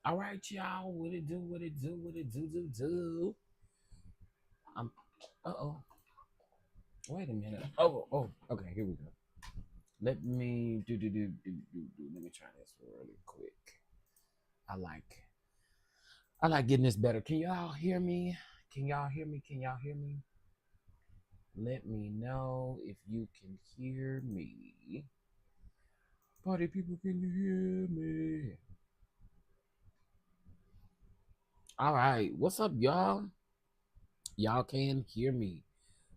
All right, y'all. What it do? What it do? What it do? I'm. Uh-oh. Wait a minute. Oh. Okay, here we go. Let me do. Let me try this really quick. I like. I like getting this better. Can y'all hear me? Can y'all hear me? Can y'all hear me? Let me know if you can hear me. Party people, can you hear me? All right. What's up, y'all? Y'all can hear me.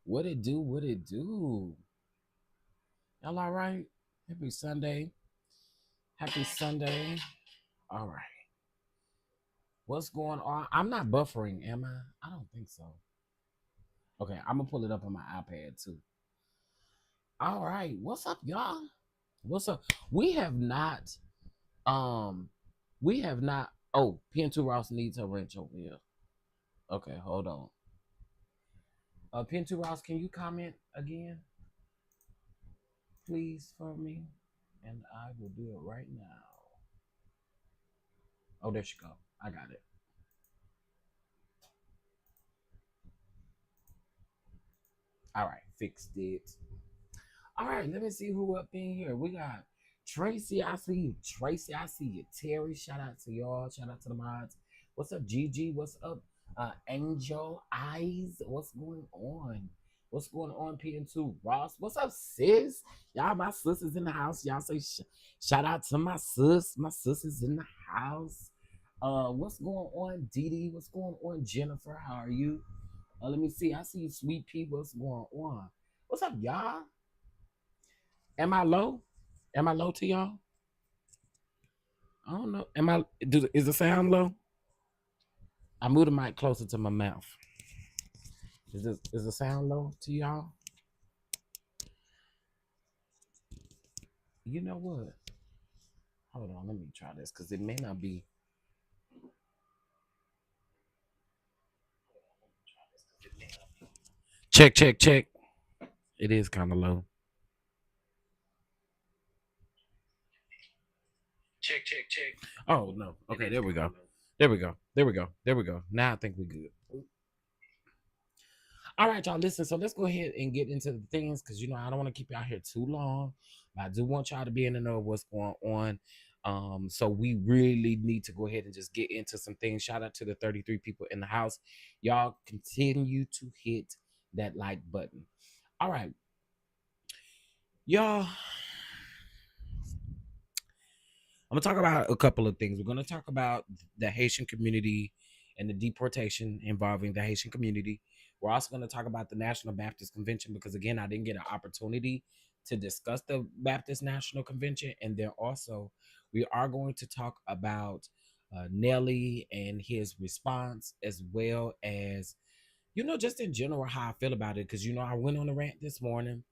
What it do? What it do? Y'all all right? Happy Sunday. Happy Sunday. All right. What's going on? I'm not buffering, am I? I don't think so. Okay, I'm gonna pull it up on my iPad too. All right. What's up, y'all? What's up? We have not um we have not oh, P2 Ross needs a wrench over here. Okay, hold on. P2 Ross, can you comment again, please, for me? And I will do it right now. Oh, there she go. I got it. All right, fixed it. All right, let me see who up in here. We got Tracy. I see you. Tracy, I see you. Terry, shout out to y'all. Shout out to the mods. What's up, Gigi? What's up, Angel Eyes? What's going on? What's going on, PN2? Ross, what's up, sis? Y'all, my sis is in the house. Y'all say shout out to my sis. My sis is in the house. What's going on, Dee Dee? What's going on, Jennifer? How are you? Let me see. I see you, Sweet Pea. What's going on? What's up, y'all? Am I low? Am I low to y'all? I don't know. Is the sound low? I moved the mic closer to my mouth. Is the sound low to y'all? You know what? Hold on, let me try this because it may not be. Check, check, check. It is kind of low. Check, check, check. Oh no. Okay, there we go. There we go. There we go. There we go. Now I think we're good. All right, y'all. Listen, so let's go ahead and get into the things because I don't want to keep y'all here too long. But I do want y'all to be in the know of what's going on. So we really need to go ahead and just get into some things. Shout out to the 33 people in the house. Y'all continue to hit that like button. All right, y'all. I'm gonna talk about a couple of things. We're gonna talk about the Haitian community and the deportation involving the Haitian community. We're also gonna talk about the National Baptist Convention because again, I didn't get an opportunity to discuss the Baptist National Convention, and then also we are going to talk about Nelly and his response, as well as just in general how I feel about it. Because I went on a rant this morning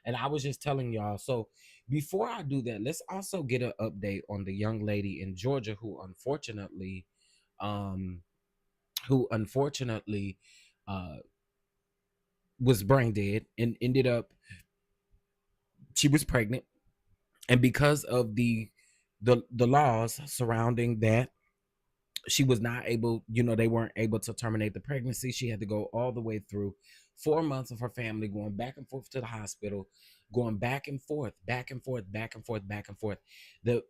and I was just telling y'all. So before I do that, let's also get an update on the young lady in Georgia um, who unfortunately, uh, was brain dead and ended up she was pregnant, and because of the laws surrounding that, she was not able, they weren't able to terminate the pregnancy. She had to go all the way through 4 months of her family going back and forth to the hospital, going back and forth, back and forth, back and forth, back and forth. The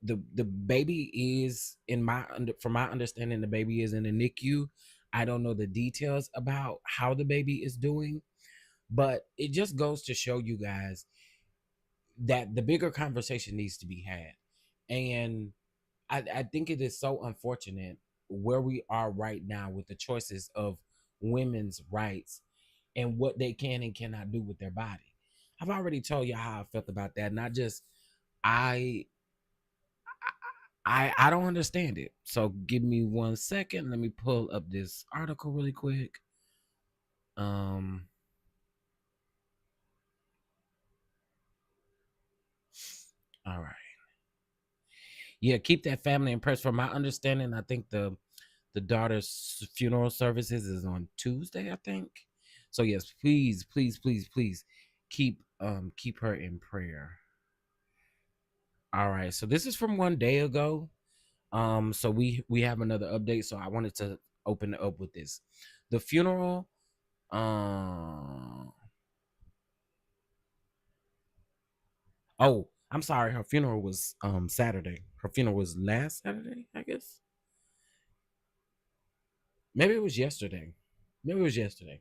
baby is from my understanding, the baby is in the NICU. I don't know the details about how the baby is doing, but it just goes to show you guys that the bigger conversation needs to be had. And I think it is so unfortunate where we are right now with the choices of women's rights and what they can and cannot do with their body. I've already told you how I felt about that. Not just I I don't understand it. So give me 1 second. Let me pull up this article really quick. Um all right. Yeah, keep that family impressed. From my understanding, I think the daughter's funeral services is on Tuesday, I think. So yes, please, please, please, please keep her in prayer. All right. So this is from one day ago. So we have another update. So I wanted to open it up with this. The funeral. Um. Oh, I'm sorry. Her funeral was Saturday. Her funeral was last Saturday, I guess. Maybe it was yesterday. Maybe it was yesterday.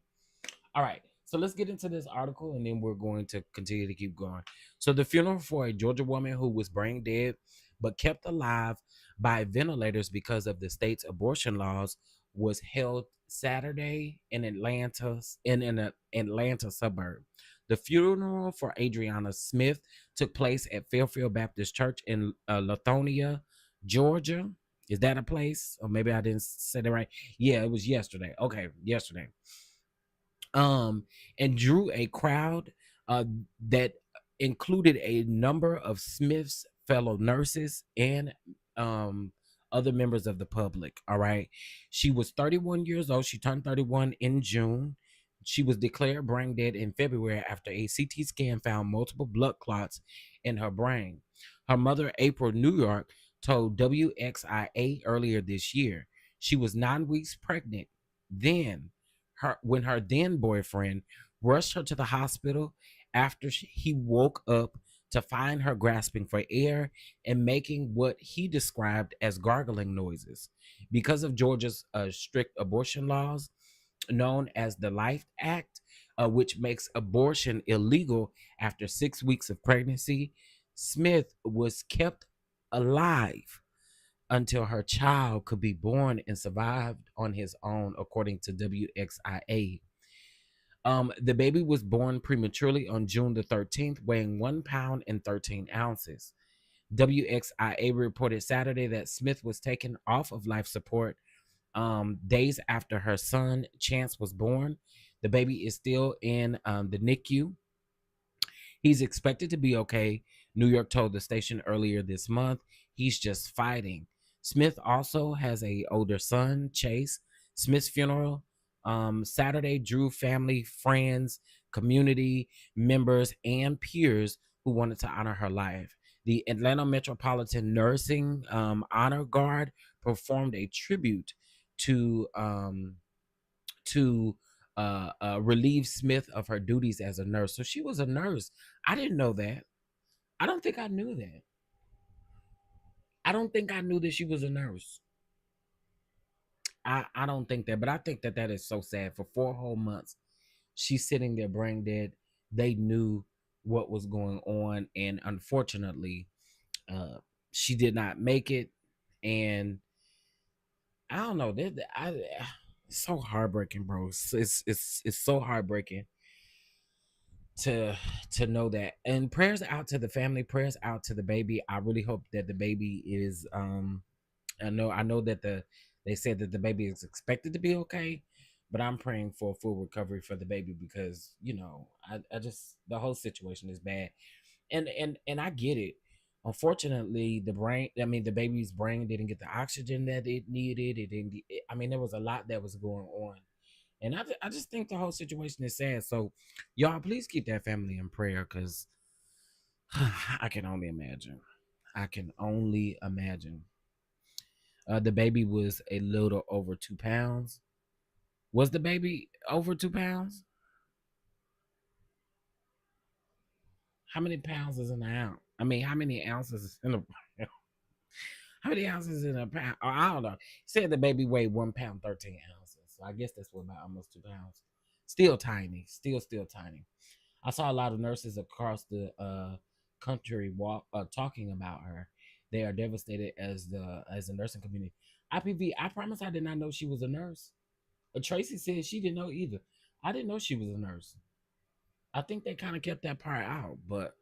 All right. So let's get into this article and then we're going to continue to keep going. So, the funeral for a Georgia woman who was brain dead but kept alive by ventilators because of the state's abortion laws was held Saturday in Atlanta, in an Atlanta suburb. The funeral for Adriana Smith took place at Fairfield Baptist Church in Lithonia, Georgia. Is that a place? Or maybe I didn't say that right. Yeah, it was yesterday. Okay, yesterday, um, and drew a crowd uh, that included a number of Smith's fellow nurses and um, other members of the public. All right. She was 31 years old. She turned 31 in June. She was declared brain dead in February after a CT scan found multiple blood clots in her brain. Her mother, April New York, told WXIA earlier this year she was 9 weeks pregnant. Then when her then boyfriend rushed her to the hospital after he woke up to find her grasping for air and making what he described as gargling noises. Because of Georgia's strict abortion laws, known as the Life Act, which makes abortion illegal after 6 weeks of pregnancy, Smith was kept alive until her child could be born and survived on his own, according to WXIA. The baby was born prematurely on June the 13th, weighing 1 pound and 13 ounces. WXIA reported Saturday that Smith was taken off of life support days after her son, Chance, was born. The baby is still in the NICU. He's expected to be okay, New York told the station earlier this month. He's just fighting. Smith also has a older son, Chase. Smith's funeral Saturday drew family, friends, community members, and peers who wanted to honor her life. The Atlanta Metropolitan Nursing Honor Guard performed a tribute to relieve Smith of her duties as a nurse. So she was a nurse. I didn't know that. I don't think I knew that. I don't think I knew that she was a nurse. I don't think that, but I think that that is so sad. For 4 whole months, she's sitting there brain dead. They knew what was going on, and unfortunately, uh, she did not make it. And I don't know. It's so heartbreaking, bro. It's so heartbreaking to know that. And prayers out to the family, prayers out to the baby. I really hope that the baby is I know that they said that the baby is expected to be okay, but I'm praying for a full recovery for the baby because I just the whole situation is bad. And I get it. Unfortunately, the baby's brain didn't get the oxygen that it needed. It didn't I mean there was a lot that was going on. And I just think the whole situation is sad. So, y'all, please keep that family in prayer because I can only imagine. I can only imagine. The baby was a little over 2 pounds. Was the baby over 2 pounds? How many pounds is in an ounce? I mean, how many ounces is in a how many ounces in a pound? Oh, I don't know. He said the baby weighed 1 pound 13 ounces. So I guess that's what about almost 2 pounds. Still tiny. Still tiny. I saw a lot of nurses across the country talking about her. They are devastated as the nursing community. IPV, I promise I did not know she was a nurse. Tracy said she didn't know either. I didn't know she was a nurse. I think they kind of kept that part out, but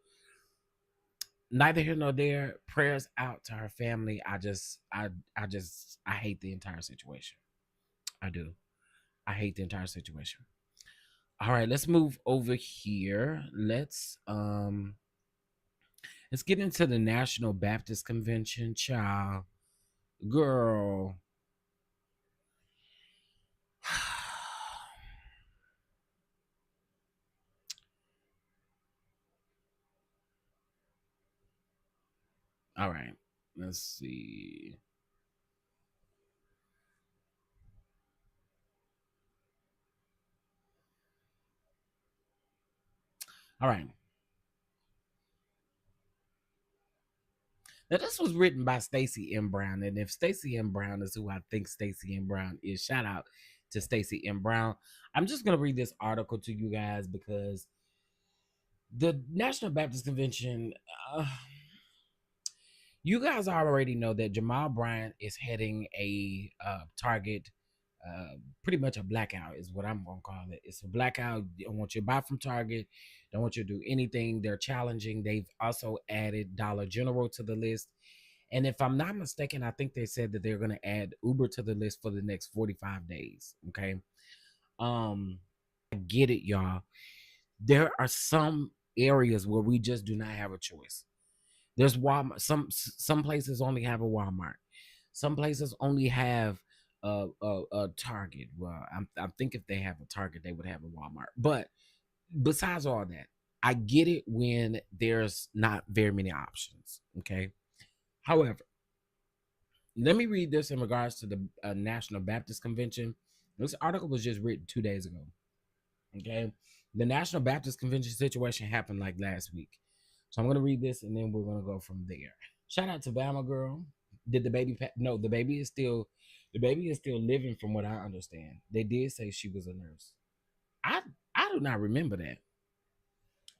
neither here nor there. Prayers out to her family. I hate the entire situation. I do. I hate the entire situation. All right, let's move over here. Let's get into the National Baptist Convention, child. Girl. All right. Let's see. All right. Now this was written by Stacey M. Brown, and if Stacey M. Brown is who I think Stacey M. Brown is, shout out to Stacey M. Brown. I'm just gonna read this article to you guys because the National Baptist Convention. Uh, you guys already know that Jamal Bryant is heading a target. Pretty much a blackout is what I'm gonna call it. It's a blackout. They don't want you to buy from Target. Don't want you to do anything. They're challenging. They've also added Dollar General to the list. And if I'm not mistaken, I think they said that they're going to add Uber to the list for the next 45 days. Okay. I get it, y'all. There are some areas where we just do not have a choice. There's Walmart. Some places only have a Walmart. Some places only have a Target. Well, I think if they have a Target, they would have a Walmart. But besides all that, I get it when there's not very many options. Okay. However, let me read this in regards to the National Baptist Convention. This article was just written 2 days ago. Okay. The National Baptist Convention situation happened like last week. So I'm going to read this and then we're going to go from there. Shout out to Bama Girl. Did the baby no, the baby is still living from what I understand. They did say she was a nurse. I I do not remember that.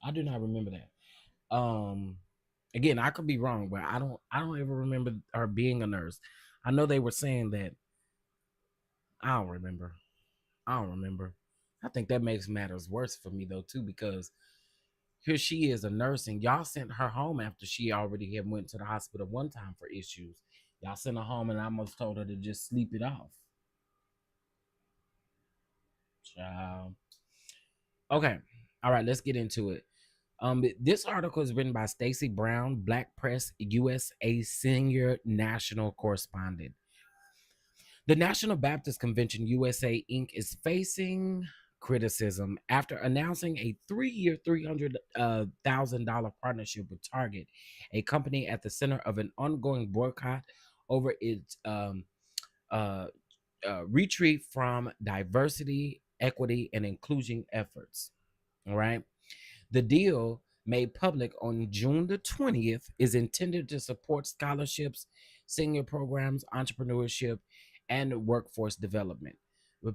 I do not remember that. Again, I could be wrong, but I don't ever remember her being a nurse. I know they were saying that. I don't remember. I don't remember. I think that makes matters worse for me though too, because here she is a nurse and y'all sent her home after she already had went to the hospital one time for issues. Y'all sent her home and almost told her to just sleep it off. Child. Okay. All right, let's get into it. This article is written by Stacey Brown, Black Press USA senior national correspondent. The National Baptist Convention USA Inc. is facing criticism after announcing a 3-year, $300,000 partnership with Target, a company at the center of an ongoing boycott over its uh, retreat from diversity, equity, and inclusion efforts. All right. The deal, made public on June the 20th, is intended to support scholarships, senior programs, entrepreneurship, and workforce development.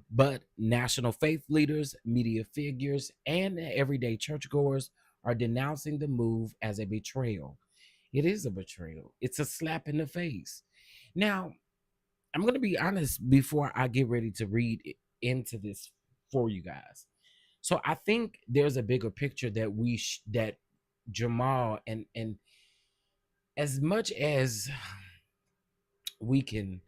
But national faith leaders, media figures, and everyday churchgoers are denouncing the move as a betrayal. It is a betrayal, it's a slap in the face. Now, I'm going to be honest before I get ready to read into this for you guys. So I think there's a bigger picture that that Jamal and as much as we can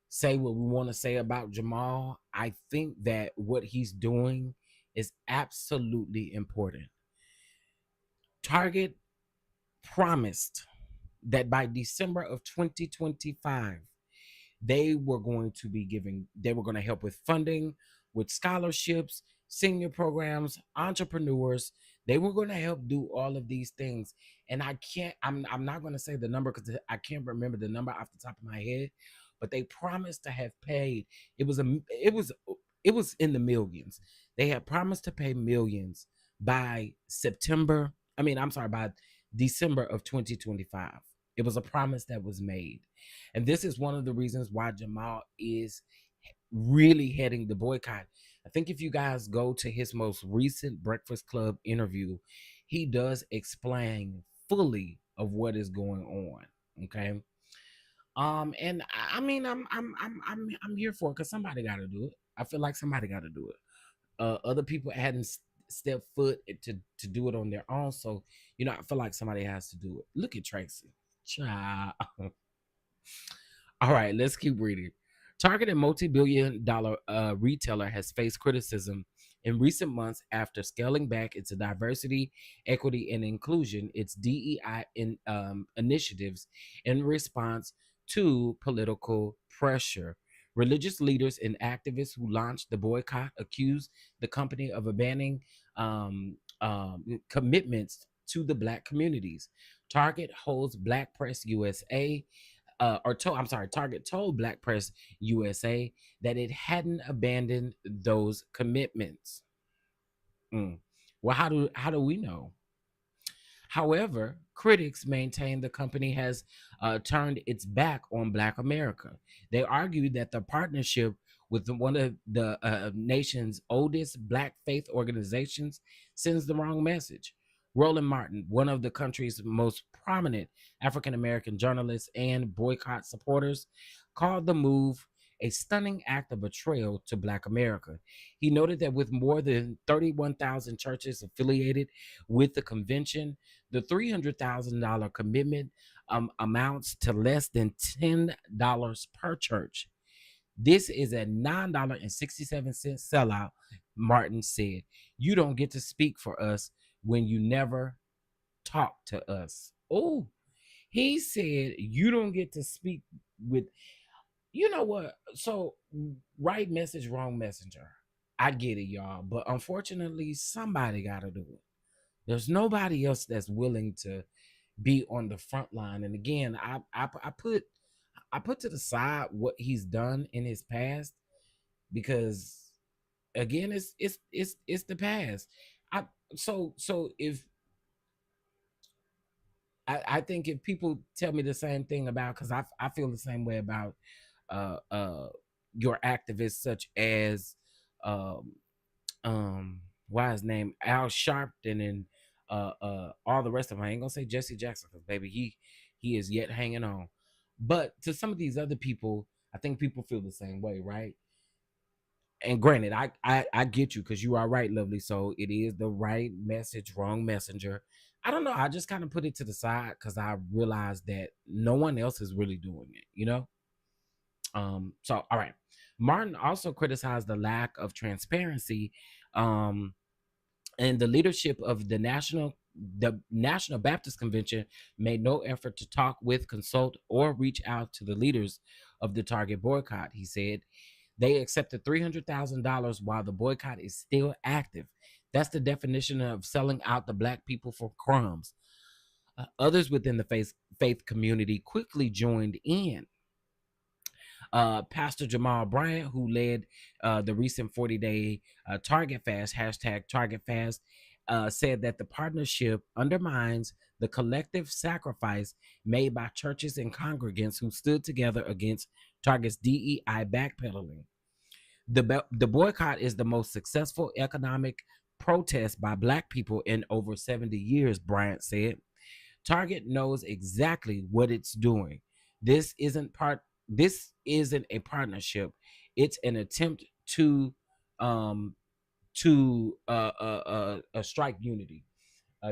say what we want to say about Jamal, I think that what he's doing is absolutely important. Target promised that by December of 2025 they were going to help with funding, with scholarships, senior programs, entrepreneurs. They were going to help do all of these things. And I'm not going to say the number because I can't remember the number off the top of my head, but they promised to have paid. It was in the millions. They had promised to pay millions by by December of 2025. It was a promise that was made. And this is one of the reasons why Jamal is really heading the boycott. I think if you guys go to his most recent Breakfast Club interview, he does explain fully of what is going on. Okay. And I mean, I'm here for it because somebody got to do it. I feel like somebody got to do it. Other people hadn't stepped foot to do it on their own, so I feel like somebody has to do it. Look at Tracy. Child. All right, let's keep reading. Target, a multi-billion dollar retailer, has faced criticism in recent months after scaling back its diversity, equity, and inclusion, its initiatives in response to political pressure. Religious leaders and activists who launched the boycott accused the company of abandoning commitments to the Black communities. Target holds Black Press USA Target told Black Press USA that it hadn't abandoned those commitments. Mm. Well, how do we know? However, critics maintain the company has turned its back on Black America. They argue that the partnership with one of the nation's oldest Black faith organizations sends the wrong message. Roland Martin, one of the country's most prominent African American journalists and boycott supporters, called the move a stunning act of betrayal to Black America. He noted that with more than 31,000 churches affiliated with the convention, the $300,000 commitment amounts to less than $10 per church. This is a $9.67 sellout, Martin said. You don't get to speak for us when you never talk to us. Oh, he said you don't get to speak with, you know what? So, right message, wrong messenger. I get it, y'all. But unfortunately, somebody got to do it. There's nobody else that's willing to be on the front line. And again, I put to the side what he's done in his past because again, it's the past. I so if I think if people tell me the same thing about, because I feel the same way about uh uh your activists such as um why his name Al Sharpton and all the rest of them. I ain't gonna say Jesse Jackson because baby he is yet hanging on. But to some of these other people, I think people feel the same way, right? And granted, I get you because you are right, lovely. So it is the right message, wrong messenger. I don't know. I just kind of put it to the side because I realized that no one else is really doing it, you know? So all right. Martin also criticized the lack of transparency um and the leadership of the National Baptist Convention made no effort to talk with, consult, or reach out to the leaders of the target boycott. He said they accepted $300,000 while the boycott is still active. That's the definition of selling out the Black people for crumbs. Others within the faith community quickly joined in. Pastor Jamal Bryant, who led the recent 40-day Target Fast, hashtag Target Fast, said that the partnership undermines the collective sacrifice made by churches and congregants who stood together against Target's DEI backpedaling. The boycott is the most successful economic protest by Black people in over 70 years, Bryant said. Target knows exactly what it's doing. This isn't part this isn't a partnership. It's an attempt um to strike unity.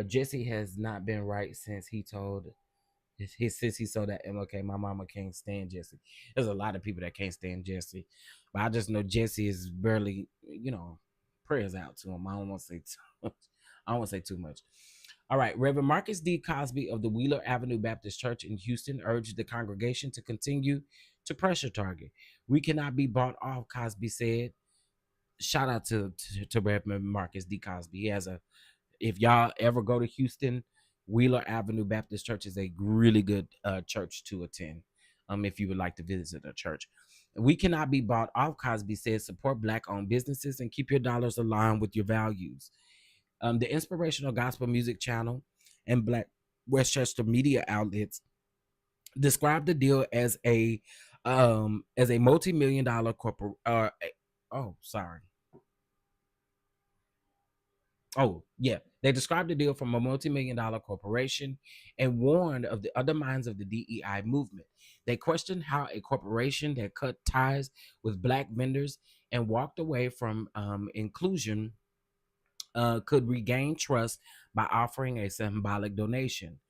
Jesse has not been right since he told since he saw that MLK, my mama can't stand Jesse. There's a lot of people that can't stand Jesse, but I just know Jesse is barely, prayers out to him. I don't want to say too much. I don't want to say too much. All right, Reverend Marcus D. Cosby of the Wheeler Avenue Baptist Church in Houston urged the congregation to continue to pressure Target. We cannot be bought off, Cosby said. Shout out to Reverend Marcus D. Cosby. He has a, if y'all ever go to Houston, Wheeler Avenue Baptist Church is a really good church to attend. If you would like to visit a church, we cannot be bought off. Cosby said, support Black-owned businesses and keep your dollars aligned with your values. The inspirational gospel music channel and Black Westchester media outlets described the deal as a multi-million dollar corporate. Oh, sorry. Oh, yeah. They described the deal from a multi-million dollar corporation and warned of the undermines of the DEI movement. They questioned how a corporation that cut ties with Black vendors and walked away from inclusion could regain trust by offering a symbolic donation.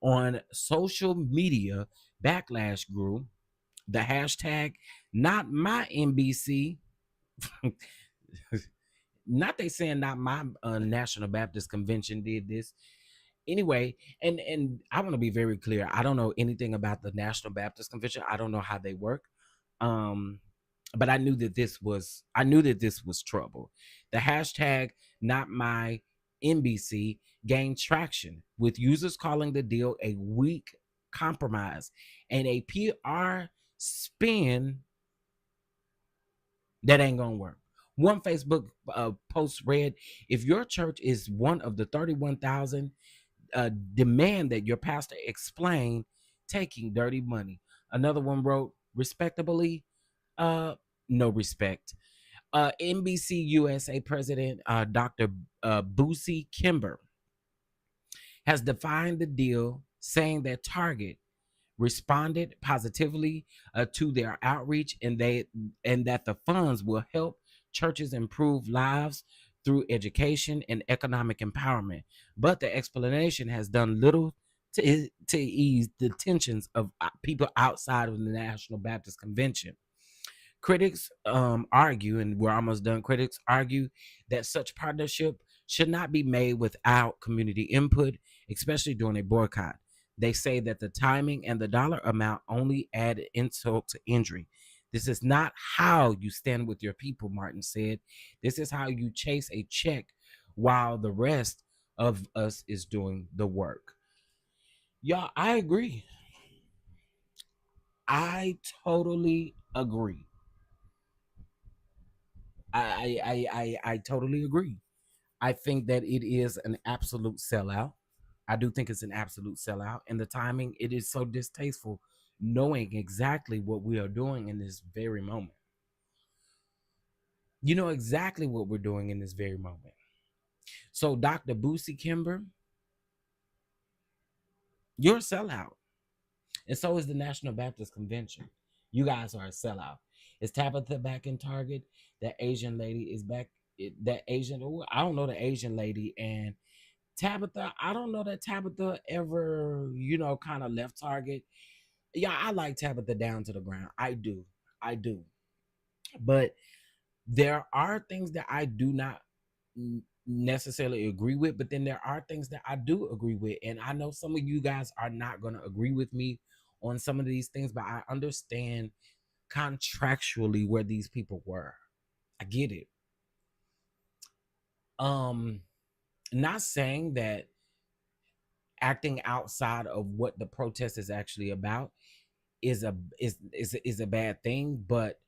On social media, backlash grew. The hashtag not my NBC, not they saying not my National Baptist Convention did this. Anyway, and I want to be very clear. I don't know anything about the National Baptist Convention. I don't know how they work. Um, but I knew that this was trouble. The hashtag not my NBC gained traction with users calling the deal a weak compromise and a PR spin that ain't gonna work. One Facebook post read, if your church is one of the 31,000, demand that your pastor explain taking dirty money. Another one wrote, respectably, uh, no respect. NBC USA President Dr. Boosie Kimber has defined the deal, saying that Target responded positively to their outreach, and that the funds will help churches improve lives through education and economic empowerment. But the explanation has done little to ease the tensions of people outside of the National Baptist Convention. Critics argue, and we're almost done. Critics argue that such partnership should not be made without community input, especially during a boycott. They say that the timing and the dollar amount only add insult to injury. This is not how you stand with your people, Martin said. This is how you chase a check while the rest of us is doing the work. Y'all, I agree. I totally agree. I totally agree. I think that it is an absolute sellout. I do think it's an absolute sellout. And the timing, it is so distasteful knowing exactly what we are doing in this very moment. You know exactly what we're doing in this very moment. So, Dr. Boosie Kimber, you're a sellout. And so is the National Baptist Convention. You guys are a sellout. Is Tabitha back in Target? That Asian lady is back. That Asian, oh, I don't know the Asian lady. And Tabitha, I don't know that Tabitha ever, kind of left Target. Yeah, I like Tabitha down to the ground. I do. I do. But there are things that I do not necessarily agree with, but then there are things that I do agree with. And I know some of you guys are not going to agree with me on some of these things, but I understand contractually where these people were. I get it. Um, Not saying that acting outside of what the protest is actually about is a bad thing, but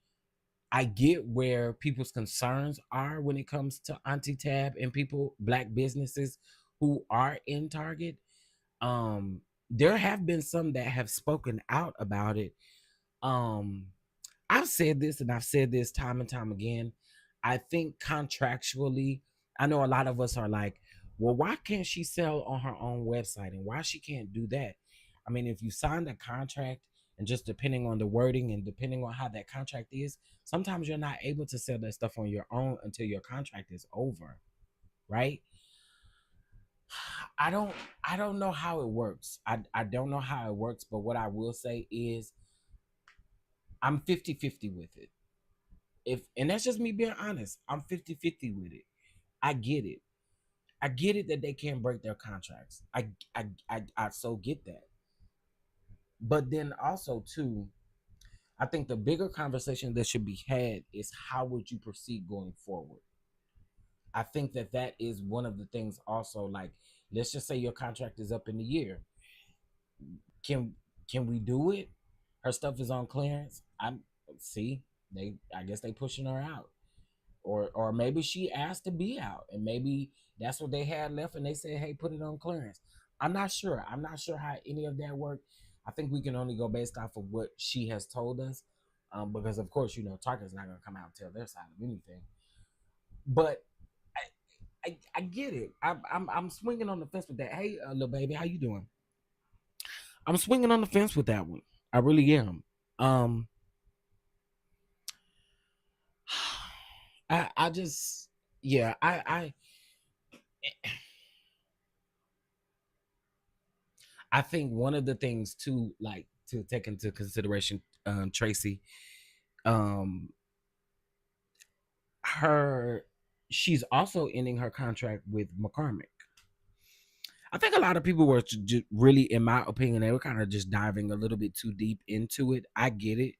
I get where people's concerns are when it comes to Auntie Tab and people, black businesses who are in Target. Um, there have been some that have spoken out about it. Um, I've said this and I've said this time and time again. I think contractually, I know a lot of us are like, well, why can't she sell on her own website and why she can't do that? I mean, if you signed a contract and just depending on the wording and depending on how that contract is, sometimes you're not able to sell that stuff on your own until your contract is over, right? I don't I don't know how it works. I don't know how it works, but what I will say is I'm 50-50 with it. If and that's just me being honest. I'm 50-50 with it. I get it. I get it that they can't break their contracts. I so get that. But then also too, I think the bigger conversation that should be had is how would you proceed going forward? I think that that is one of the things also, like, let's just say your contract is up in the year. Can can we do it? Her stuff is on clearance. I'm see, I guess they pushing her out. Or maybe she asked to be out and maybe that's what they had left and they said, hey, put it on clearance. I'm not sure how any of that worked. I think we can only go based off of what she has told us, because of course Target's not going to come out and tell their side of anything. But I get it. I'm swinging on the fence with that. Hey, little baby, how you doing? I'm swinging on the fence with that one. I really am. um I just, yeah, I think one of the things too, like, to take into consideration, Tracy, um, her, she's also ending her contract with McCormick. I think a lot of people were really, in my opinion, they were kind of just diving a little bit too deep into it. I get it.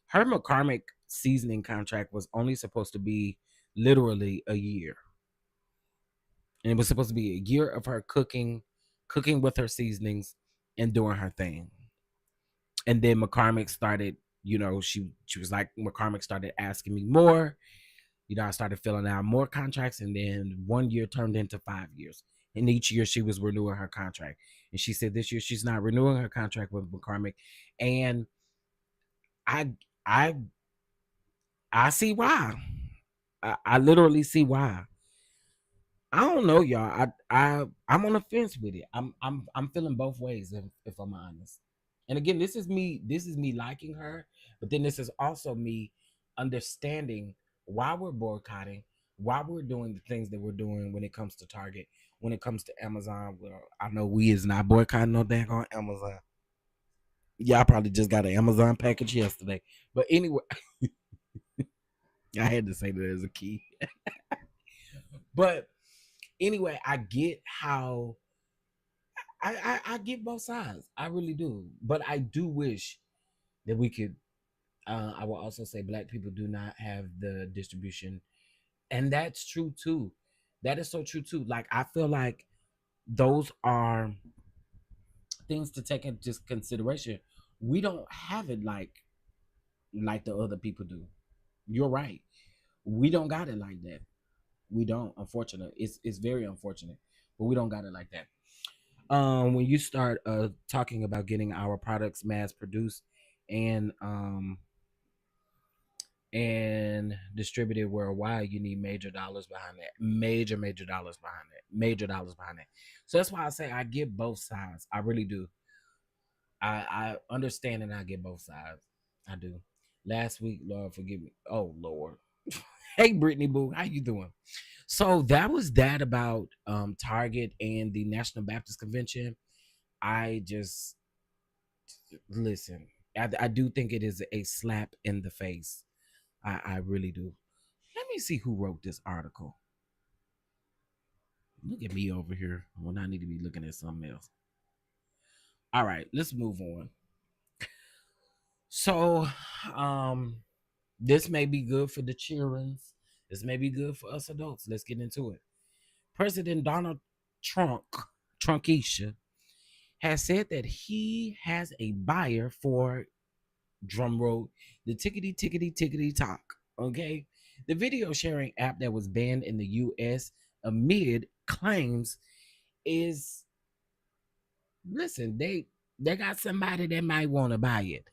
Her McCormick seasoning contract was only supposed to be literally a year, and it was supposed to be a year of her cooking with her seasonings and doing her thing. And then McCormick started, she was like, McCormick started asking me more. I started filling out more contracts, and then 1 year turned into 5 years. And each year she was renewing her contract. And she said this year she's not renewing her contract with McCormick. And I I I see why. I literally see why. I don't know, y'all. I'm on the fence with it. I'm feeling both ways if I'm honest. And again, this is me. This is me liking her, but then this is also me understanding why we're boycotting, why we're doing the things that we're doing when it comes to Target, when it comes to Amazon. Well, I know we is not boycotting no dang on Amazon. Yeah, I probably just got an Amazon package yesterday. But anyway, I had to say that as a key. But anyway, I get how I get both sides. I really do. But I do wish that we could I will also say black people do not have the distribution. And that's true too. That is so true too. Like I feel like those are things to take into consideration. We don't have it like the other people do. You're right. We don't got it like that. We don't, unfortunately. It's very unfortunate. But we don't got it like that. When you start talking about getting our products mass produced and distributed worldwide, you need major dollars behind that. Major dollars behind that. Major dollars behind that. So that's why I say I get both sides. I really do. I understand and I get both sides. I do. Last week, Lord forgive me. Oh Lord. Hey Brittany Boo, how you doing? So that was that about Target and the National Baptist Convention. I just listen. I do think it is a slap in the face. I really do. Let me see who wrote this article. Look at me over here when I need to be looking at something else. All right, let's move on. So, um, this may be good for the childrens. This may be good for us adults. Let's get into it. President Donald Trump, Trunkisha, has said that he has a buyer for drumroll the tickety tickety tickety talk. Okay, the video sharing app that was banned in the U.S. amid claims is listen, they got somebody that might want to buy it.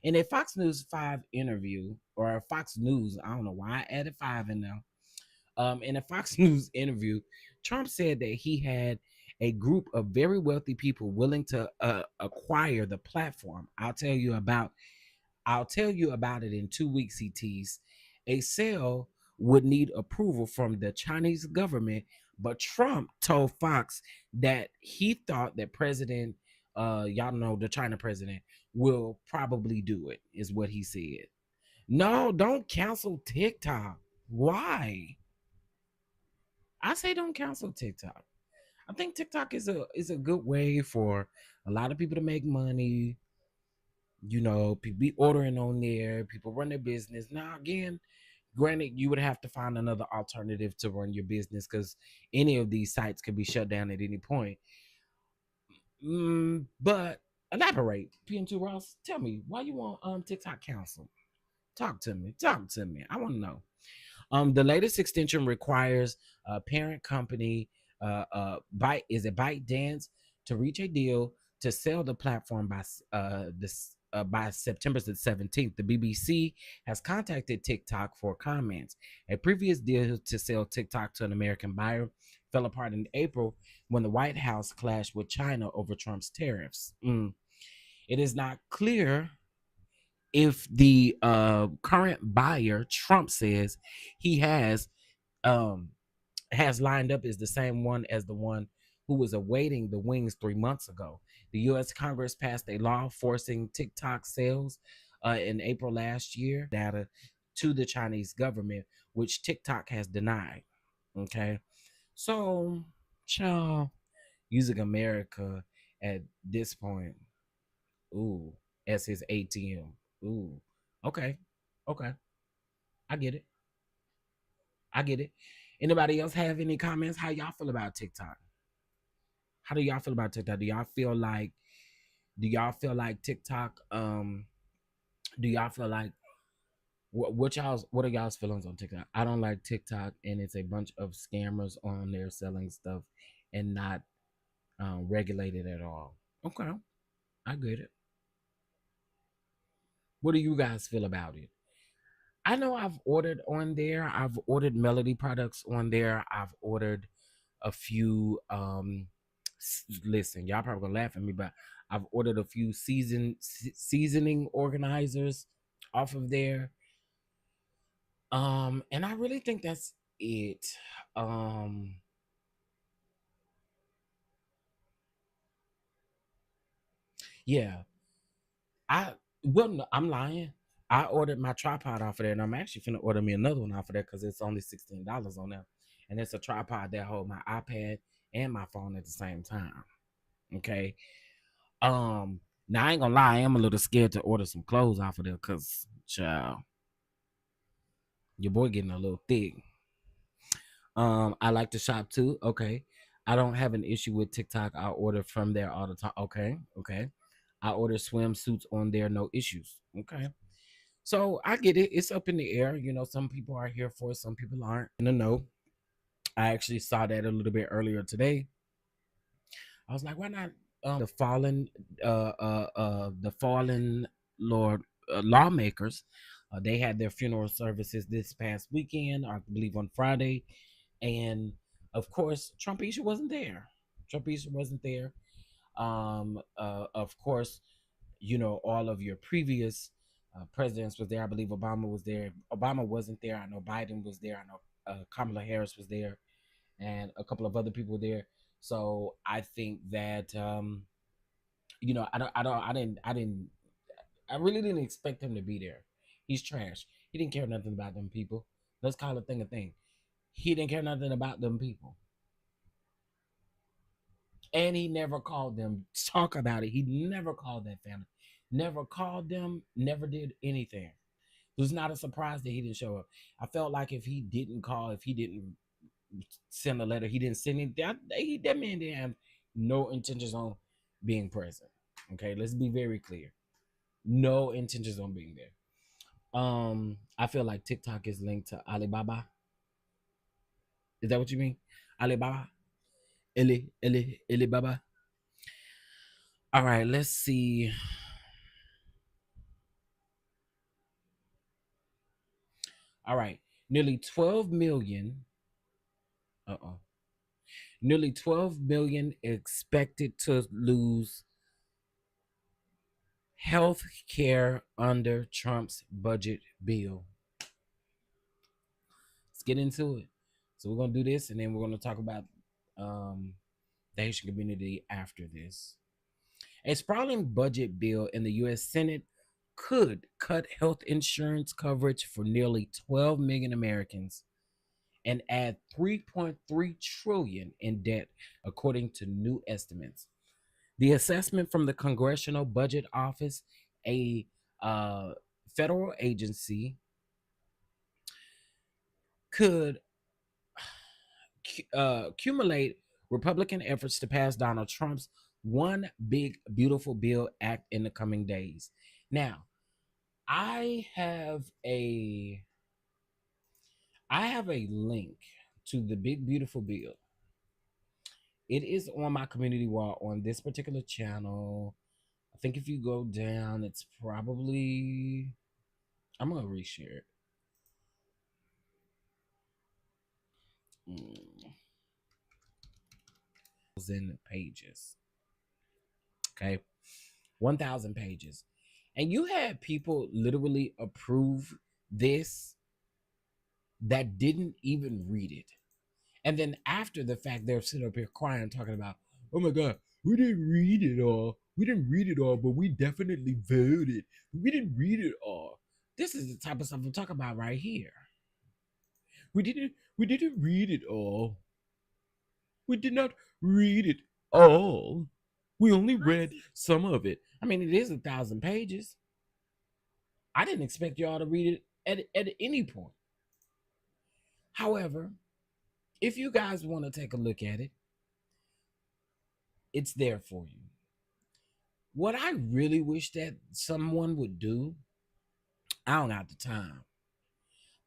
In a Fox News 5 interview, or a Fox News, I don't know why I added 5 in there. In a Fox News interview, Trump said that he had a group of very wealthy people willing to acquire the platform. I'll tell you about it in 2 weeks, he teased. A sale would need approval from the Chinese government, but Trump told Fox that he thought that y'all know the China president, will probably do it, is what he said. No, don't cancel TikTok. Why? I say don't cancel TikTok. I think TikTok is a good way for a lot of people to make money. People be ordering on there, people run their business. Now, again, granted, you would have to find another alternative to run your business because any of these sites could be shut down at any point. But elaborate, PM2 Ross. Tell me why you want TikTok counsel. Talk to me. Talk to me. I want to know. The latest extension requires a parent company, Byte Dance, to reach a deal to sell the platform by September the 17th. The BBC has contacted TikTok for comments. A previous deal to sell TikTok to an American buyer fell apart in April when the White House clashed with China over Trump's tariffs. It is not clear if the current buyer Trump says he um has lined up is the same one as the one who was awaiting the wings 3 months ago. The U.S. Congress passed a law forcing TikTok sales in April last year data to the Chinese government, which TikTok has denied. Okay, so child, using America at this point, ooh, as his ATM. Ooh, okay, okay, I get it. I get it. Anybody else have any comments? How y'all feel about TikTok? How do y'all feel about TikTok? Do y'all feel like TikTok do y'all feel like what are y'all's feelings on TikTok? I don't like TikTok, and it's a bunch of scammers on there selling stuff and not regulated at all. Okay, I get it. What do you guys feel about it? I know I've ordered on there. I've ordered Melody products on there. I've ordered a few. Listen, y'all probably gonna laugh at me, but I've ordered a few seasoning organizers off of there. And I really think that's it. Um, yeah, I well, no, I'm lying. I ordered my tripod off of there, and I'm actually finna order me another one off of there because it's only $16 on there, and it's a tripod that hold my iPad and my phone at the same time. Okay. Now I ain't gonna lie, I am a little scared to order some clothes off of there because, child, your boy getting a little thick. I like to shop too. Okay. I don't have an issue with TikTok. I order from there all the time. Okay. Okay. I order swimsuits on there, no issues. Okay. So I get it. It's up in the air. You know, some people are here for it, some people aren't. In the know. I actually saw that a little bit earlier today. I was like, why not the fallen Lord lawmakers? They had their funeral services this past weekend, I believe on Friday, and of course, Trumpisha wasn't there. Trumpisha wasn't there. Of course, you know all of your previous presidents was there. I believe Obama was there. Obama wasn't there. I know Biden was there. I know Kamala Harris was there, and a couple of other people there. So I think that you know, I really didn't expect him to be there. He's trash. He didn't care nothing about them people. Let's call a thing a thing. He didn't care nothing about them people, and he never called them. Talk about it. He never called that family. Never called them. Never did anything. It was not a surprise that he didn't show up. I felt like if he didn't call, if he didn't send a letter, he didn't send it. That man didn't have no intentions on being present. Okay, let's be very clear. No intentions on being there. I feel like TikTok is linked to Alibaba. Is that what you mean? Alibaba? Alibaba. All right, let's see. All right, nearly 12 million. Uh-oh. Nearly 12 million expected to lose health care under Trump's budget bill. Let's get into it. So we're gonna do this, and then we're gonna talk about um, the Haitian community after this. A sprawling budget bill in the U.S. Senate could cut health insurance coverage for nearly 12 million Americans and add 3.3 trillion in debt, according to new estimates. The assessment from the Congressional Budget Office, a uh, federal agency, could accumulate Republican efforts to pass Donald Trump's One Big Beautiful Bill Act in the coming days. Now, I have a I have a link to the Big Beautiful Bill. It is on my community wall on this particular channel. I think if you go down, it's probably I'm gonna reshare it. Mm, 1,000 pages. Okay, 1,000 pages, and you had people literally approve this that didn't even read it. And then after the fact, they're sitting up here crying, talking about, oh my God, we didn't read it all. We didn't read it all, but we definitely voted. We didn't read it all. This is the type of stuff I'm talking about right here. We didn't read it all. We did not read it all. We only read some of it. I mean, it is 1,000 pages. I didn't expect y'all to read it at any point. However, if you guys want to take a look at it, it's there for you. What I really wish that someone would do, I don't got the time.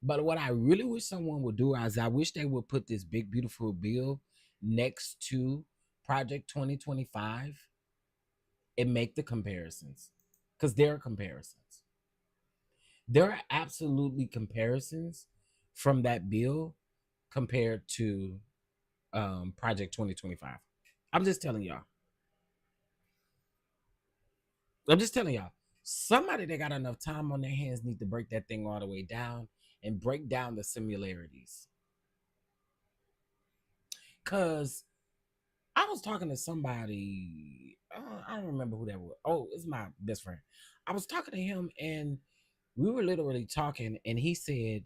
But what I really wish someone would do is I wish they would put this big beautiful bill next to Project 2025 and make the comparisons, because there are comparisons. There are absolutely comparisons from that bill compared to Project 2025. I'm just telling y'all. I'm just telling y'all. Somebody that got enough time on their hands need to break that thing all the way down and break down the similarities. Cause I was talking to somebody. I don't remember who that was. Oh, it's my best friend. I was talking to him, and we were literally talking, and he said,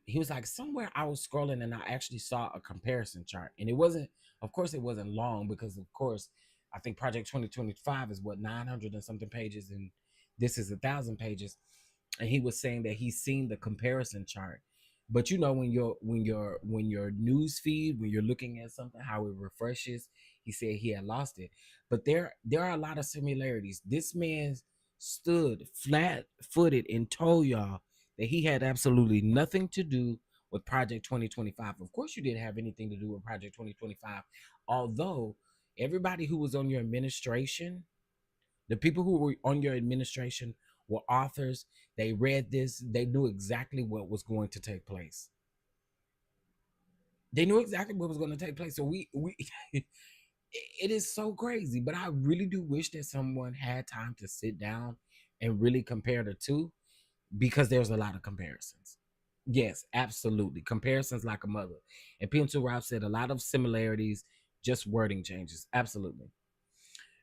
he was like, somewhere I was scrolling and I actually saw a comparison chart, and it wasn't, of course it wasn't long, because of course I think Project 2025 is what, 900 and something pages, and this is 1,000 pages. And he was saying that he's seen the comparison chart, but you know, when your news feed, when you're looking at something, how it refreshes, he said he had lost it. But there are a lot of similarities. This man stood flat footed and told y'all that he had absolutely nothing to do with Project 2025. Of course, you didn't have anything to do with Project 2025, although everybody who was on your administration, the people who were on your administration, were authors. They read this, they knew exactly what was going to take place. They knew exactly what was going to take place. So we it is so crazy, but I really do wish that someone had time to sit down and really compare the two, because there's a lot of comparisons. Yes, absolutely. Comparisons like a mother. And P2 Ralph said a lot of similarities, just wording changes. Absolutely.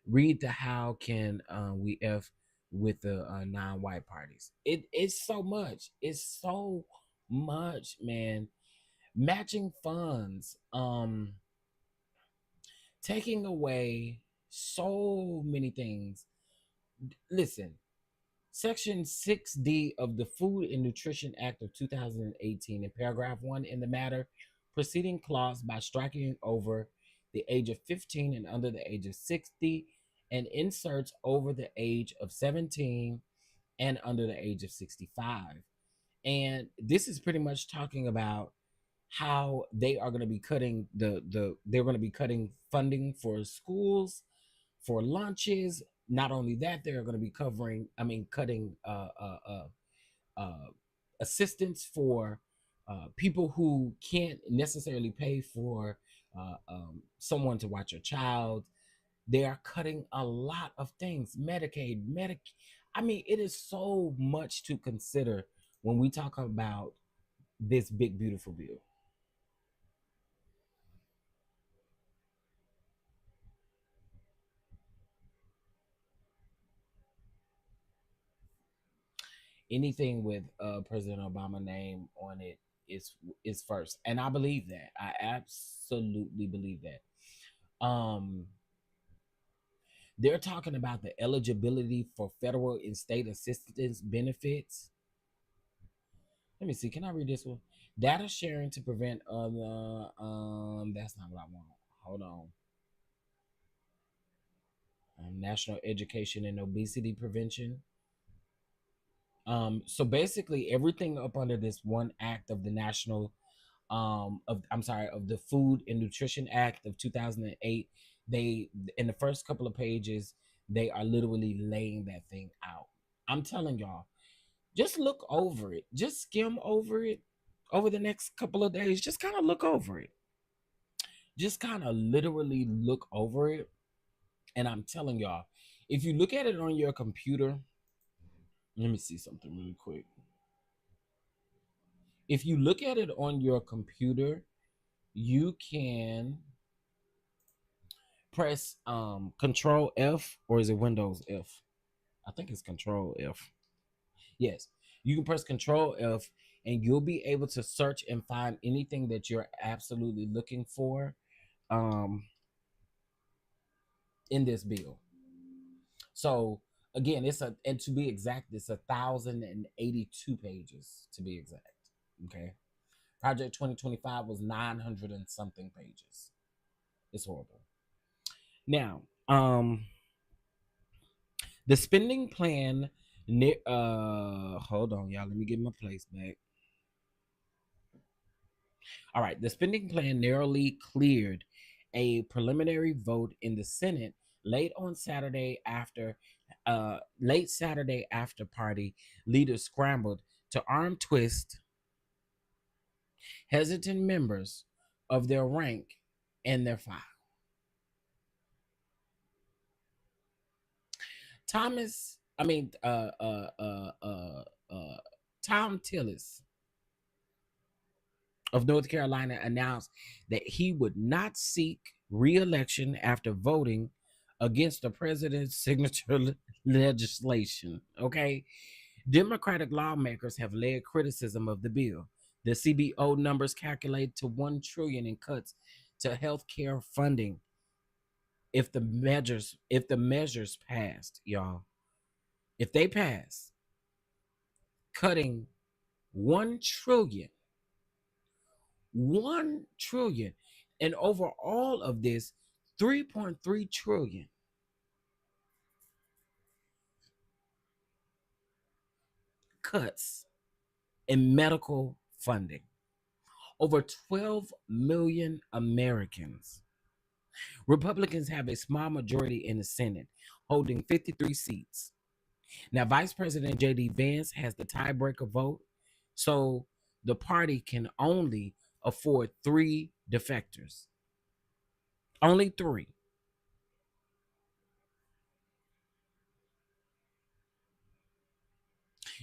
Read the how can we F with the non-white parties. It's so much. It's so much, man. Matching funds, taking away so many things. Listen, Section 6D of the Food and Nutrition Act of 2018, in paragraph 1, in the matter preceding clause, by striking over the age of 15 and under the age of 60, and inserts over the age of 17 and under the age of 65. And this is pretty much talking about how they are going to be cutting they're going to be cutting funding for schools, for lunches. Not only that, they're going to be cutting uh, assistance for people who can't necessarily pay for someone to watch a child. They are cutting a lot of things. I mean, it is so much to consider when we talk about this big beautiful bill. Anything with President Obama name on it is is first, and I believe that. I absolutely believe that. They're talking about the eligibility for federal and state assistance benefits. Let me see. Can I read this one? Data sharing to prevent other. That's not what I want. Hold on. National education and obesity prevention. So basically, everything up under this one act of the national, of I'm sorry, of the Food and Nutrition Act of 2008. They, in the first couple of pages, they are literally laying that thing out. I'm telling y'all, just look over it, just skim over it over the next couple of days. Just kind of look over it, just kind of literally look over it. And I'm telling y'all, if you look at it on your computer, let me see something really quick. If you look at it on your computer, you can press Control F, or is it Windows F? I think it's Control F. Yes, you can press Control F, and you'll be able to search and find anything that you're absolutely looking for um, in this bill. So again, and to be exact, it's 1,082 pages to be exact. Okay, Project 2025 was 900 and something pages. It's horrible. Now, the spending plan. Hold on, y'all. Let me get my place back. All right, the spending plan narrowly cleared a preliminary vote in the Senate late Saturday after party leaders scrambled to arm twist hesitant members of their rank and their file. Thomas, I mean, uh, Tom Tillis of North Carolina announced that he would not seek re-election after voting against the president's signature legislation. Okay, Democratic lawmakers have led criticism of the bill. The CBO numbers calculate to 1 trillion in cuts to health care funding if the measures passed, y'all. If they pass, cutting 1 trillion, 1 trillion, and over all of this 3.3 trillion cuts in medical funding. Over 12 million Americans. Republicans have a small majority in the Senate, holding 53 seats. Now, Vice President J.D. Vance has the tiebreaker vote, so the party can only afford 3 defectors. Only 3.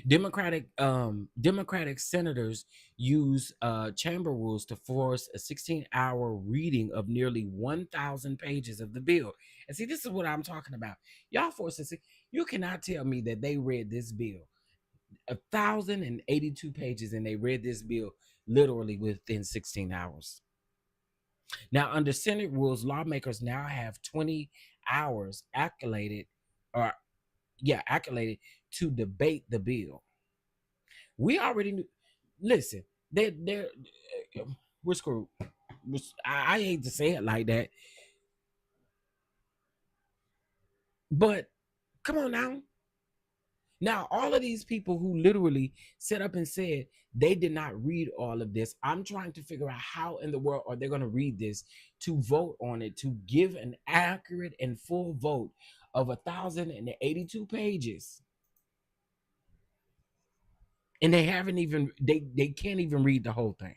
Democratic senators use chamber rules to force a 16-hour reading of nearly 1,000 pages of the bill. And see, this is what I'm talking about. Y'all forces, you cannot tell me that they read this bill 1,082 pages, and they read this bill literally within 16 hours. Now, under Senate rules, lawmakers now have 20 hours or accoladed to debate the bill. We already knew. Listen, they're we're screwed. I hate to say it like that, but come on now. Now, all of these people who literally set up and said they did not read all of this, I'm trying to figure out how in the world are they going to read this to vote on it, to give an accurate and full vote of 1,082 pages. And they haven't even, they can't even read the whole thing.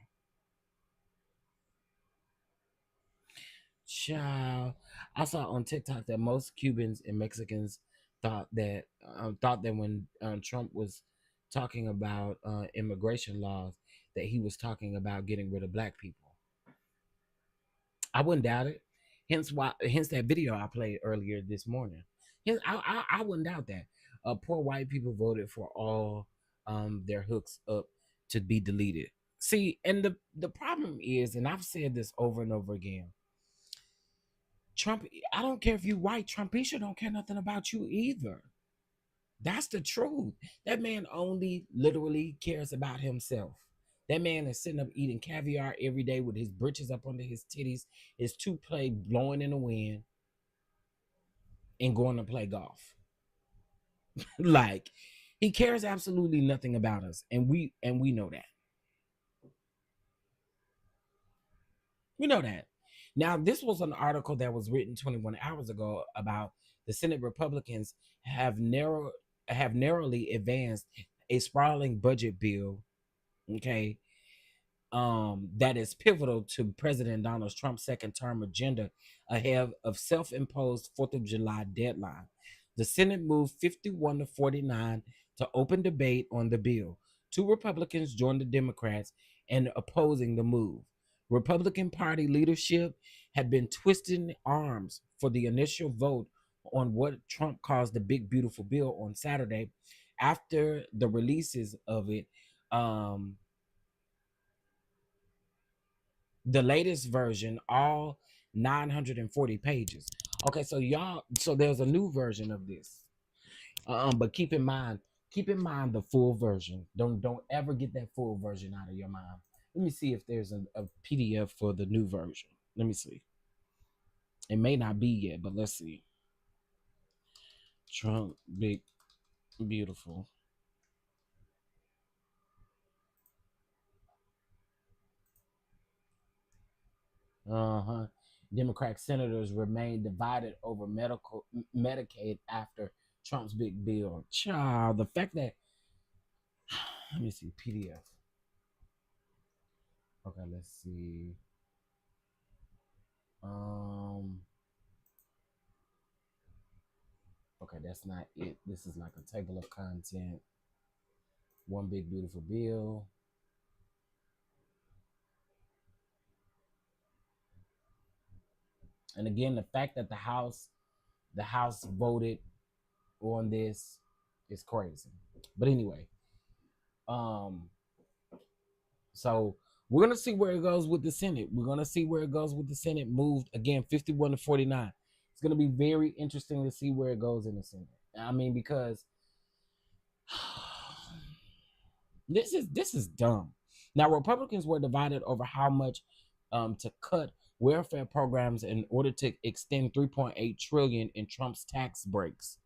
Child, I saw on TikTok that most Cubans and Mexicans thought that when Trump was talking about immigration laws, that he was talking about getting rid of black people. I wouldn't doubt it. Hence that video I played earlier this morning. I wouldn't doubt that. Poor white people voted for all their hooks up to be deleted. See, and the problem is, and I've said this over and over again. Trump, I don't care if you white, Trumpisha don't care nothing about you either. That's the truth. That man only literally cares about himself. That man is sitting up eating caviar every day with his britches up under his titties, his toupee blowing in the wind, and going to play golf. Like, he cares absolutely nothing about us, and we know that. We know that. Now, this was an article that was written 21 hours ago about the Senate Republicans have narrowly advanced a sprawling budget bill, okay, that is pivotal to President Donald Trump's second term agenda ahead of self-imposed 4th of July deadline. The Senate moved 51 to 49 to open debate on the bill. 2 Republicans joined the Democrats in opposing the move. Republican Party leadership had been twisting arms for the initial vote on what Trump calls the big beautiful bill on Saturday after the releases of it. The latest version, all 940 pages. Okay, so there's a new version of this. But keep in mind the full version. Don't ever get that full version out of your mind. Let me see if there's a PDF for the new version. Let me see. It may not be yet, but let's see. Trump big beautiful. Uh-huh. Democratic senators remain divided over Medicaid after Trump's big bill. Child, the fact that let me see PDF. Okay, let's see. Um. Okay, that's not it. This is like a table of content. One big beautiful bill. And again, the fact that the House voted on this is crazy. But anyway, um, so we're gonna see where it goes with the Senate. We're gonna see where it goes with the Senate. Moved again, 51-49. It's gonna be very interesting to see where it goes in the Senate. I mean, because this is dumb. Now, Republicans were divided over how much to cut welfare programs in order to extend 3.8 trillion in Trump's tax breaks.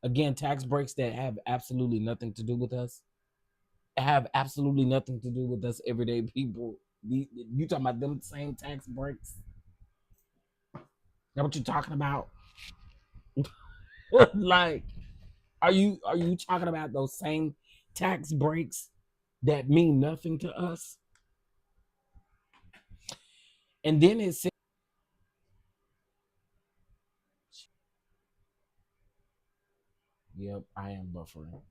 Again, tax breaks that have absolutely nothing to do with us. Have absolutely nothing to do with us everyday people. You talking about them same tax breaks? That what you talking about? Like, are you talking about those same tax breaks that mean nothing to us? And then it said, "Yep, I am buffering."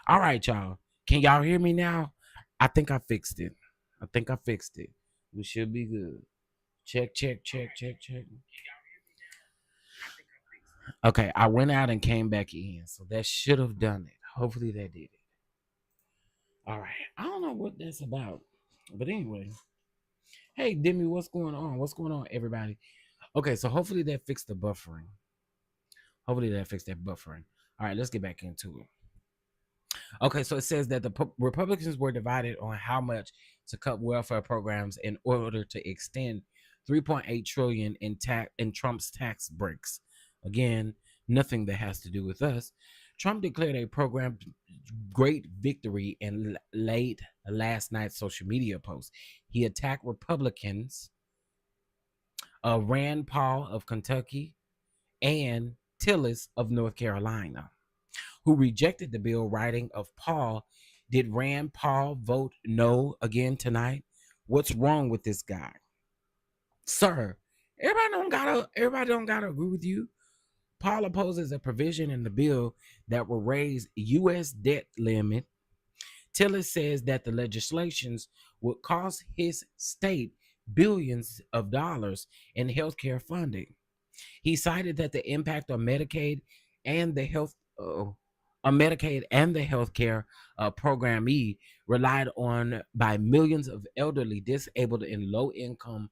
All right, y'all. Can y'all hear me now? I think I fixed it. I think I fixed it. We should be good. Check, check, check, check, check. Okay, I went out and came back in, so that should have done it. Hopefully that did it. All right. I don't know what that's about, but anyway. Hey, Demi, what's going on? What's going on, everybody? Okay, so hopefully that fixed the buffering. Hopefully that fixed that buffering. All right, let's get back into it. Okay, so it says that the Republicans were divided on how much to cut welfare programs in order to extend 3.8 trillion in Trump's tax breaks. Again, nothing that has to do with us. Trump declared a program great victory in late last night's social media post. He attacked Republicans, Rand Paul of Kentucky and Tillis of North Carolina, who rejected the bill, writing of Paul, "Did Rand Paul vote no again tonight? What's wrong with this guy?" Sir, everybody don't gotta agree with you. Paul opposes a provision in the bill that will raise US debt limit. Tillis says that the legislations would cost his state billions of dollars in healthcare funding. He cited that the impact on Medicaid and the health on Medicaid and the healthcare programmee relied on by millions of elderly, disabled, and low income.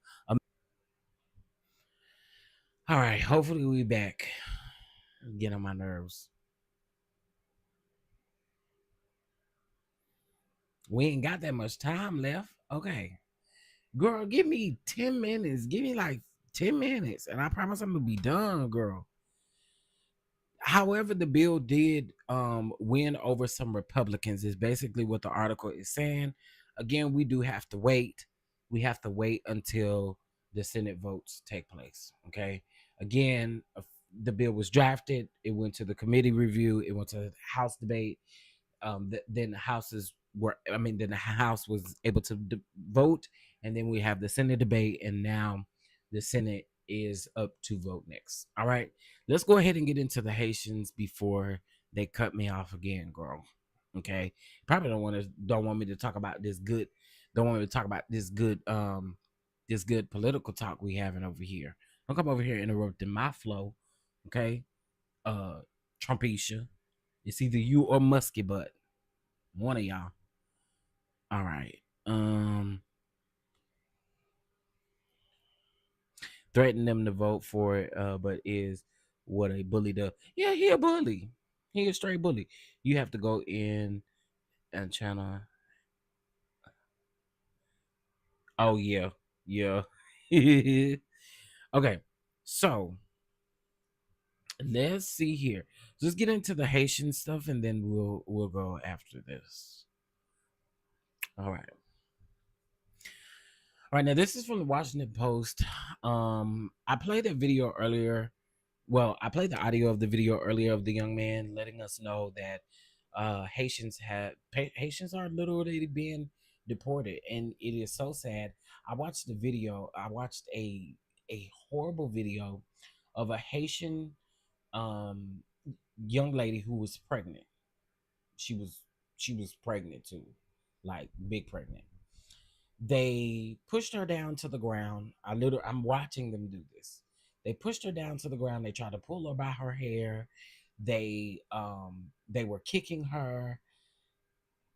All right, hopefully we back. Get on my nerves. We ain't got that much time left. Okay, girl, give me 10 minutes. Give me like 10 minutes, and I promise I'm gonna be done, girl. However, the bill did win over some Republicans, is basically what the article is saying. Again, we do have to wait. We have to wait until the Senate votes take place. Okay. Again, the bill was drafted. It went to the committee review. It went to the House debate. Then the houses were, I mean, then the House was able to vote, and then we have the Senate debate, and now the Senate is up to vote next. All right, let's go ahead and get into the Haitians before they cut me off again, girl. Okay, probably don't want me to talk about this good. Don't want me to talk about this good political talk we having over here. Don't come over here interrupting my flow. Okay, uh, Trumpisha. It's either you or Musky Butt. One of y'all. All right. Threaten them to vote for it, but is what a bully does. Yeah, he a bully. He a straight bully. You have to go in and channel. Oh yeah, yeah. Okay, so let's see here. Let's get into the Haitian stuff, and then we'll go after this. All right. All right, now this is from the Washington Post. I played a video earlier. Well, I played the audio of the video earlier of the young man letting us know that Haitians are literally being deported, and it is so sad. I watched the video. I watched a horrible video of a Haitian um young lady who was pregnant. She was she was pregnant too, like big pregnant. They pushed her down to the ground. I'm watching them do this. They pushed her down to the ground. They tried to pull her by her hair. They were kicking her.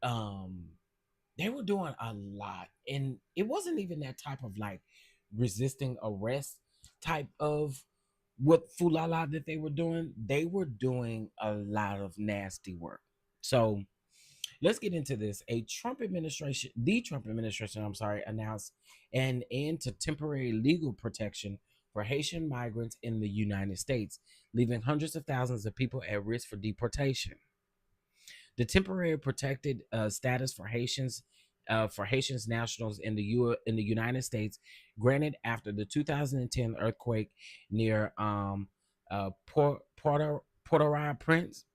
Um they were doing a lot. And it wasn't even that type of like resisting arrest type of what fulala that they were doing. They were doing a lot of nasty work. So let's get into this. The Trump administration, I'm sorry, announced an end to temporary legal protection for Haitian migrants in the United States, leaving hundreds of thousands of people at risk for deportation. The temporary protected status for Haitians nationals in the United States, granted after the 2010 earthquake near Port-au-Prince,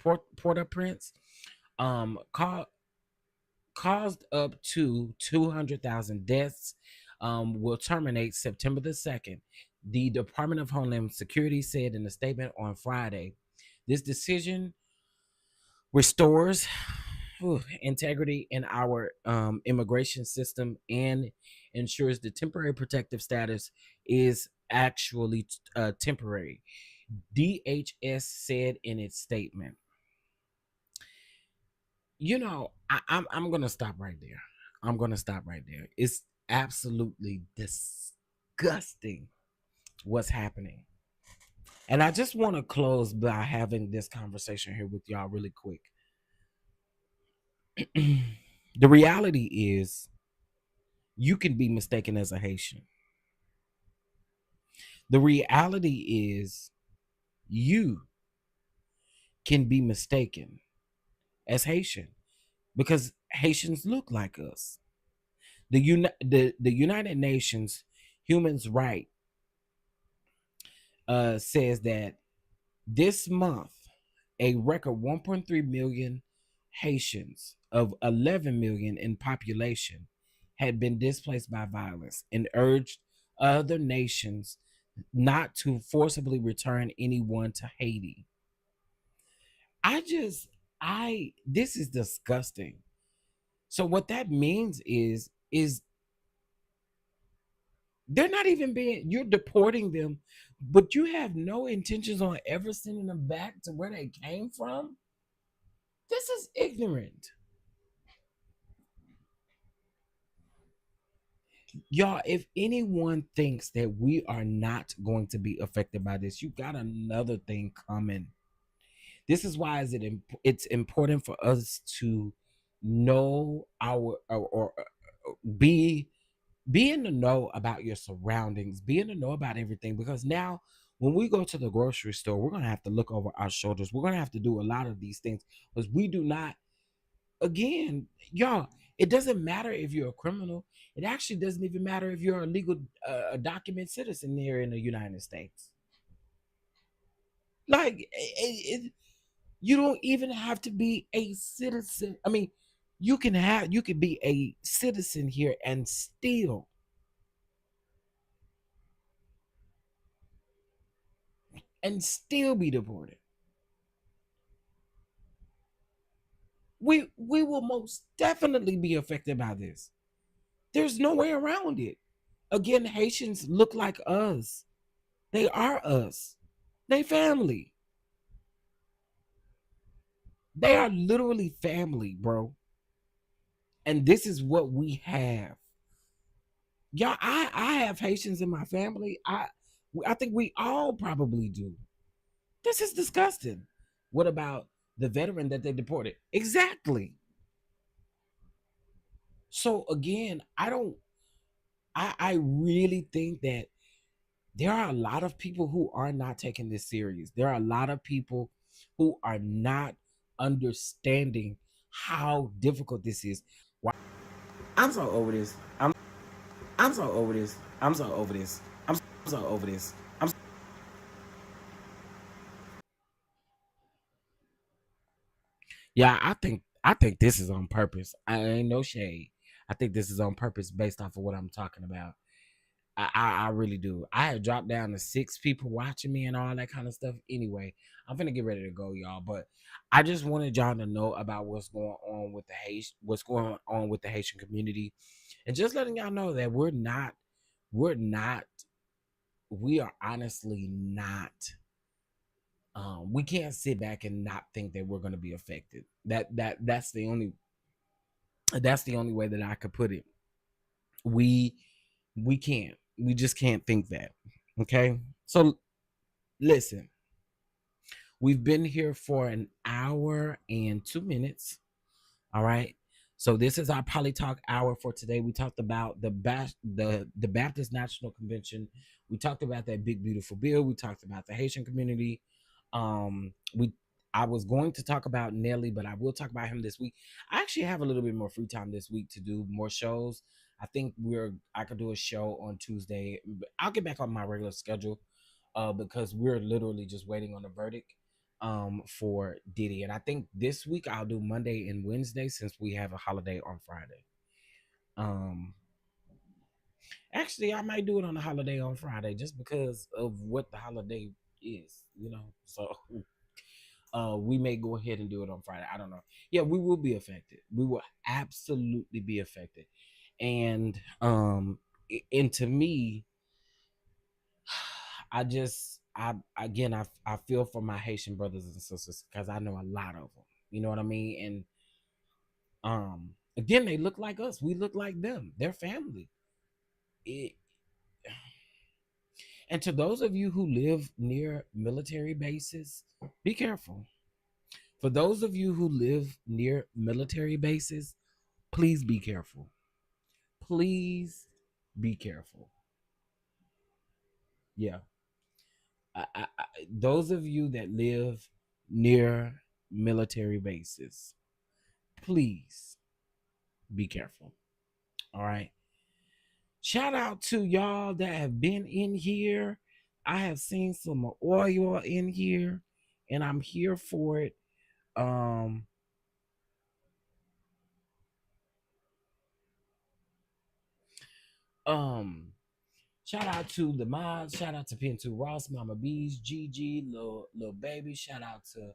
um, ca- caused up to 200,000 deaths, will terminate September the 2nd. The Department of Homeland Security said in a statement on Friday, this decision restores integrity in our immigration system and ensures the temporary protective status is actually temporary. DHS said in its statement. I'm gonna stop right there. I'm gonna stop right there. It's absolutely disgusting what's happening. And I just want to close by having this conversation here with y'all really quick. The reality is you can be mistaken as a Haitian. The reality is you can be mistaken as Haitian because Haitians look like us. The United Nations Human Rights says that this month a record 1.3 million Haitians of 11 million in population had been displaced by violence and urged other nations not to forcibly return anyone to Haiti. I just I This is disgusting. So what that means is they're not even being you're deporting them, but you have no intentions on ever sending them back to where they came from. This is ignorant. Y'all, if anyone thinks that we are not going to be affected by this, you got another thing coming. This is why it's important for us to know or be in the know about your surroundings, be in the know about everything, because now when we go to the grocery store, we're going to have to look over our shoulders. We're going to have to do a lot of these things because we do not, again, y'all, it doesn't matter if you're a criminal. It actually doesn't even matter if you're a legal, a document citizen here in the United States. Like you don't even have to be a citizen. I mean, you can be a citizen here and still be deported. We will most definitely be affected by this. There's no way around it. Again, Haitians look like us. They are us. They family. They are literally family, bro. And this is what we have. Yeah, I have Haitians in my family. I think we all probably do. This is disgusting. What about the veteran that they deported? Exactly. So again, I really think that there are a lot of people who are not taking this serious. There are a lot of people who are not understanding how difficult this is. Why? I'm so over this. I'm so over this. I'm so over this. I'm so over this. I'm Yeah, I think this is on purpose. I ain't no shade. I think this is on purpose based off of what I'm talking about. I really do. I had dropped down to 6 people watching me and all that kind of stuff. Anyway, I'm gonna get ready to go, y'all. But I just wanted y'all to know about what's going on with the Haitian community, and just letting y'all know that we're not, we are honestly not. We can't sit back and not think that we're gonna be affected. That's the only way that I could put it. We we can't. We just can't think that. Okay. So listen, we've been here for an hour and 2 minutes. All right. So this is our Polytalk hour for today. We talked about the Baptist National Convention. We talked about that big beautiful bill. We talked about the Haitian community. We I was going to talk about Nelly, but I will talk about him this week. I actually have a little bit more free time this week to do more shows. I think I could do a show on Tuesday. I'll get back on my regular schedule because we're literally just waiting on the verdict for Diddy. And I think this week I'll do Monday and Wednesday since we have a holiday on Friday. Um Actually I might do it on a holiday on Friday just because of what the holiday is. So we may go ahead and do it on Friday. I don't know. Yeah, we will be affected. We will absolutely be affected. And and to me, I feel for my Haitian brothers and sisters because I know a lot of them. You know what I mean? And again, they look like us. We look like them. They're family. It, and to those of you who live near military bases, be careful. For those of you who live near military bases, please be careful. Please be careful. Yeah. Those of you that live near military bases, please be careful. All right. Shout out to y'all that have been in here. I have seen some oil in here, and I'm here for it. Um, um, Shout out to the mods. Shout out to Pin2 Ross, Mama Bees, Gigi, little baby. Shout out to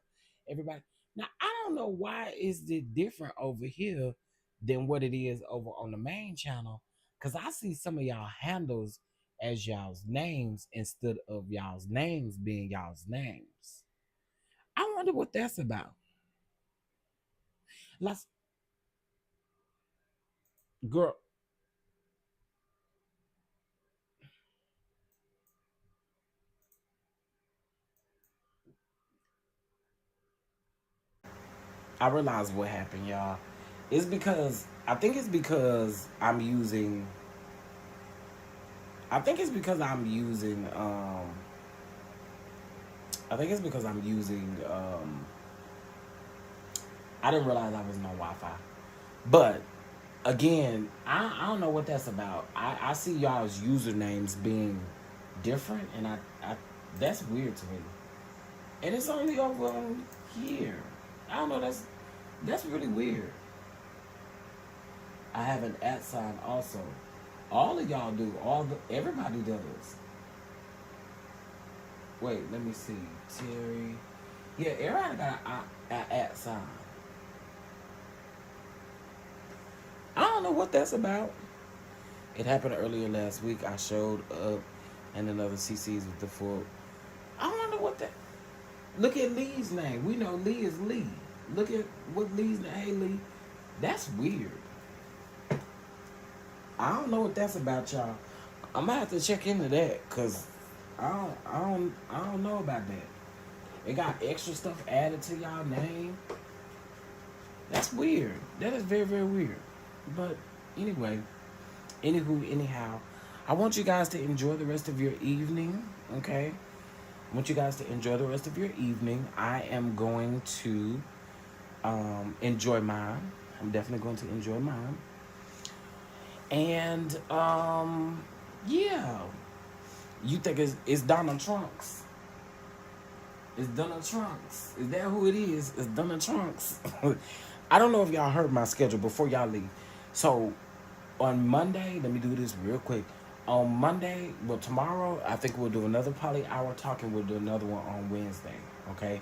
everybody. Now I don't know why is it different over here than what it is over on the main channel. Cause I see some of y'all handles as y'all's names instead of y'all's names being y'all's names. I wonder what that's about. Let's girl. I realize what happened, y'all. It's because I'm using I think it's because I'm using I think it's because I'm using I didn't realize I was on Wi-Fi. But again, I don't know what that's about. I see y'all's usernames being different and I that's weird to me. And it's only over here. I don't know. That's really weird. I have an @ sign also. All of y'all do. Everybody does. Wait, let me see. Terry. Yeah, everybody got an @ sign. I don't know what that's about. It happened earlier last week. I showed up and another CC's with the full. I don't know what that. Look at Lee's name. We know Lee is Lee. Look at what Lee's name. Hey Lee, that's weird. I don't know what that's about, y'all. I'm gonna have to check into that because I don't know about that. It got extra stuff added to y'all name. That's weird. That is very, very weird. But anyway, anyhow, I want you guys to enjoy the rest of your evening. Okay, I want you guys to enjoy the rest of your evening. I am going to enjoy mine. I'm definitely going to enjoy mine. And yeah, you think it's Donald Trump's? It's Donald Trump's. Is that who it is? It's Donald Trump's. I don't know if y'all heard my schedule before y'all leave. So on Monday, let me do this real quick. On Monday, well, tomorrow, I think we'll do another Poly Hour Talk, and we'll do another one on Wednesday, okay?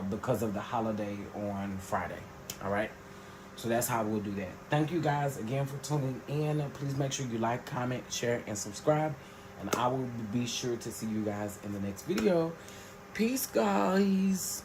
Because of the holiday on Friday, all right? So that's how we'll do that. Thank you guys again for tuning in. Please make sure you like, comment, share, and subscribe. And I will be sure to see you guys in the next video. Peace, guys.